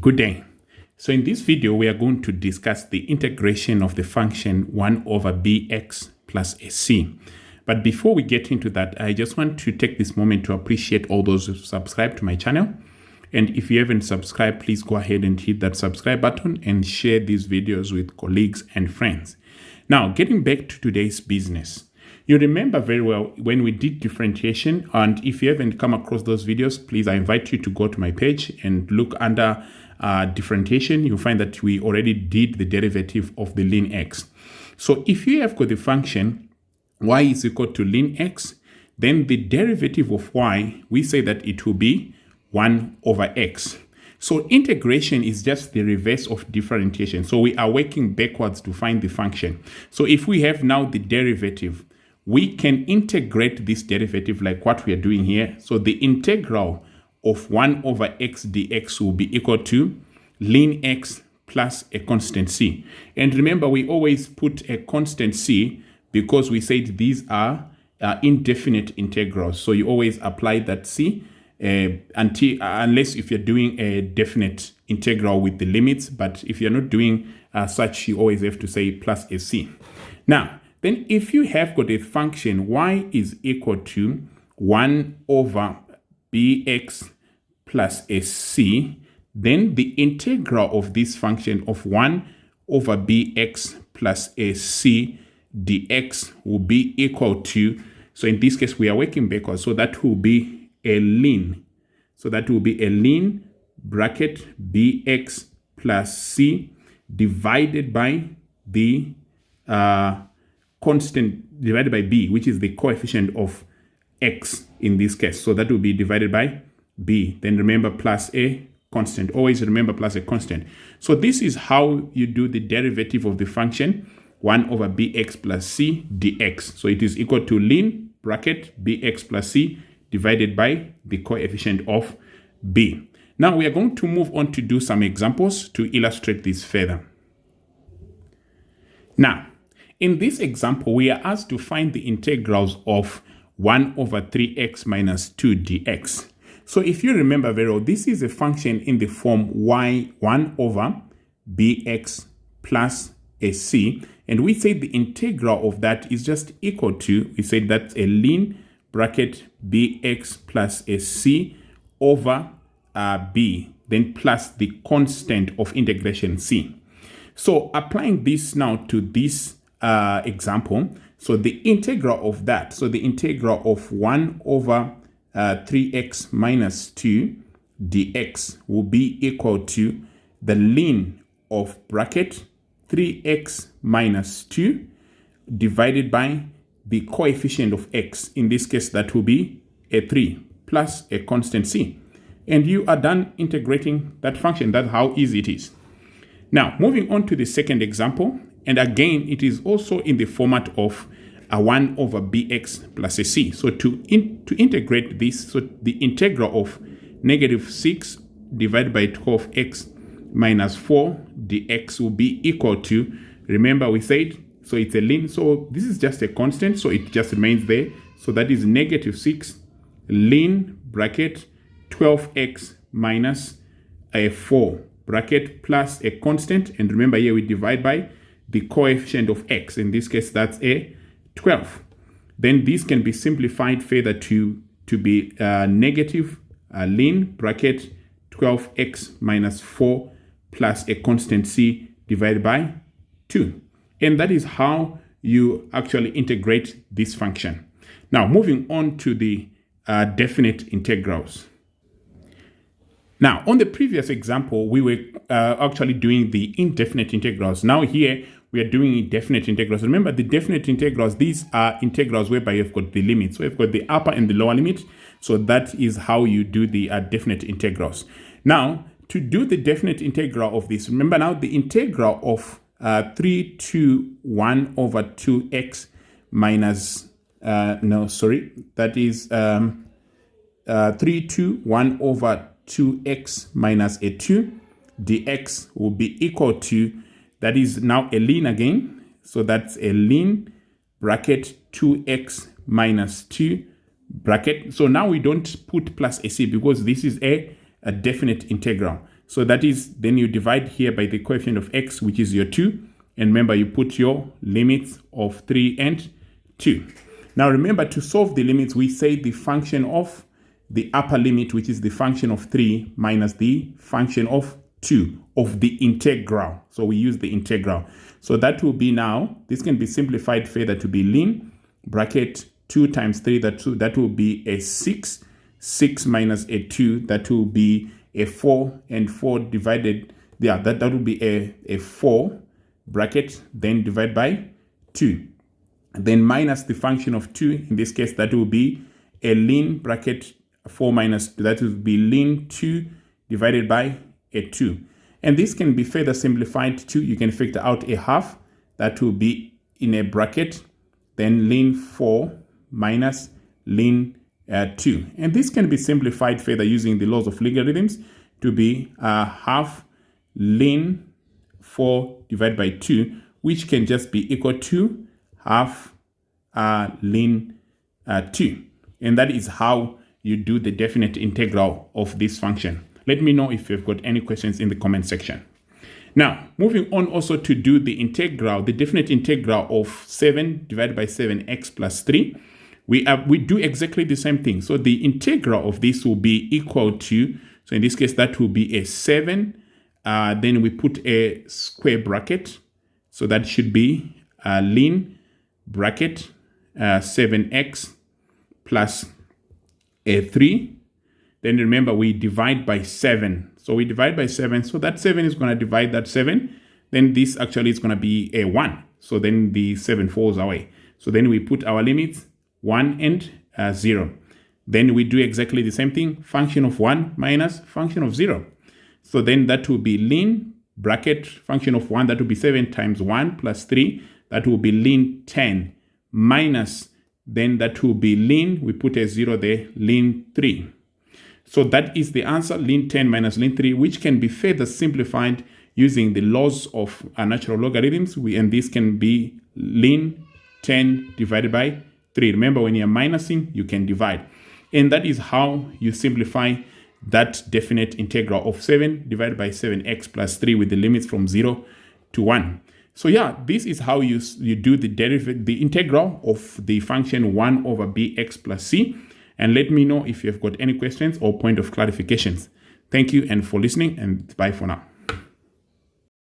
Good day. So in this video, we are going to discuss the integration of the function 1 over bx plus c. But before we get into that, I just want to take this moment to appreciate all those who subscribe to my channel. And if you haven't subscribed, please go ahead and hit that subscribe button and share these videos with colleagues and friends. Now, getting back to today's business. You remember very well when we did differentiation, and if you haven't come across those videos, please, I invite you to go to my page and look under differentiation. You'll find that we already did the derivative of the ln x. So if you have got the function y is equal to ln x, then the derivative of y, we say that it will be 1 over x. So integration is just the reverse of differentiation. So we are working backwards to find the function. So if we have now the derivative, we can integrate this derivative like what we are doing here. So the integral of 1 over x dx will be equal to ln x plus a constant c. And remember, we always put a constant c because we said these are indefinite integrals. So you always apply that c unless if you're doing a definite integral with the limits. But if you're not doing such, you always have to say plus a c. Now, then if you have got a function y is equal to 1 over bx plus a c, then the integral of this function of 1 over bx plus a c dx will be equal to, so in this case we are working backwards, so that will be a ln. So that will be a ln bracket bx plus c divided by the constant divided by b, which is the coefficient of x in this case. So that will be divided by b. Then remember plus a constant. Always remember plus a constant. So this is how you do the derivative of the function 1 over bx plus c dx. So it is equal to ln bracket bx plus c divided by the coefficient of b. Now we are going to move on to do some examples to illustrate this further. Now, in this example, we are asked to find the integrals of 1 over 3x minus 2 dx. So if you remember very well, this is a function in the form y 1 over bx plus a c. And we say the integral of that is just equal to, we say that's a ln bracket bx plus a c over b, then plus the constant of integration c. So applying this now to this example, so the integral of that, so the integral of 1 over 3x minus 2 dx will be equal to the ln of bracket 3x minus 2 divided by the coefficient of x. In this case, that will be a 3 plus a constant c. And you are done integrating that function. That's how easy it is. Now, moving on to the second example. And again, it is also in the format of a 1 over bx plus a c. So to integrate this, so the integral of negative 6 divided by 12x minus 4 dx will be equal to, remember we said, so it's a ln, so this is just a constant, so it just remains there. So that is negative 6 ln bracket 12x minus a 4 bracket plus a constant. And remember here we divide by the coefficient of x. In this case, that's a 12. Then this can be simplified further to be negative ln bracket 12x minus 4 plus a constant c divided by 2. And that is how you actually integrate this function. Now, moving on to the definite integrals. Now, on the previous example, we were actually doing the indefinite integrals. Now here, we are doing definite integrals. Remember, the definite integrals, these are integrals whereby you've got the limits. So you've got the upper and the lower limit. So that is how you do the definite integrals. Now, to do the definite integral of this, remember now the integral of 3 to 1 over 2x minus, that is 3 to 1 over 2x minus a 2 dx will be equal to, that is now a ln again. So that's a ln bracket 2x minus 2 bracket. So now we don't put plus a c because this is a definite integral. So that is, then you divide here by the coefficient of x, which is your 2. And remember, you put your limits of 3 and 2. Now remember, to solve the limits, we say the function of the upper limit, which is the function of 3 minus the function of 2 of the integral. So we use the integral. So that will be now, this can be simplified further to be ln bracket 2 times 3, that will be a 6. 6 minus a 2, that will be a 4, and 4 divided, that will be a 4 bracket, then divide by 2. And then minus the function of 2, in this case, that will be a ln bracket 4 minus, that will be ln 2 divided by a 2. And this can be further simplified to, you can factor out a half, that will be in a bracket, then ln 4 minus ln 2. And this can be simplified further using the laws of logarithms to be half ln 4 divided by 2, which can just be equal to half ln 2. And that is how you do the definite integral of this function. Let me know if you've got any questions in the comment section. Now, moving on also to do the integral, the definite integral of 7 divided by 7x plus 3. We do exactly the same thing. So the integral of this will be equal to, so in this case, that will be a 7. Then we put a square bracket. So that should be ln bracket 7x plus a 3. Then remember, we divide by 7. So we divide by 7. So that 7 is going to divide that 7. Then this actually is going to be a 1. So then the 7 falls away. So then we put our limits 1 and 0. Then we do exactly the same thing. Function of 1 minus function of 0. So then that will be ln bracket function of 1. That will be 7 times 1 plus 3. That will be ln 10 minus, then that will be ln, we put a 0 there, ln 3. So that is the answer, ln 10 minus ln 3, which can be further simplified using the laws of natural logarithms. And this can be ln 10 divided by 3. Remember, when you're minusing, you can divide. And that is how you simplify that definite integral of 7 divided by 7x plus 3 with the limits from 0 to 1. So yeah, this is how you do the integral of the function 1 over bx plus c. And let me know if you've got any questions or point of clarifications. Thank you and for listening, and bye for now.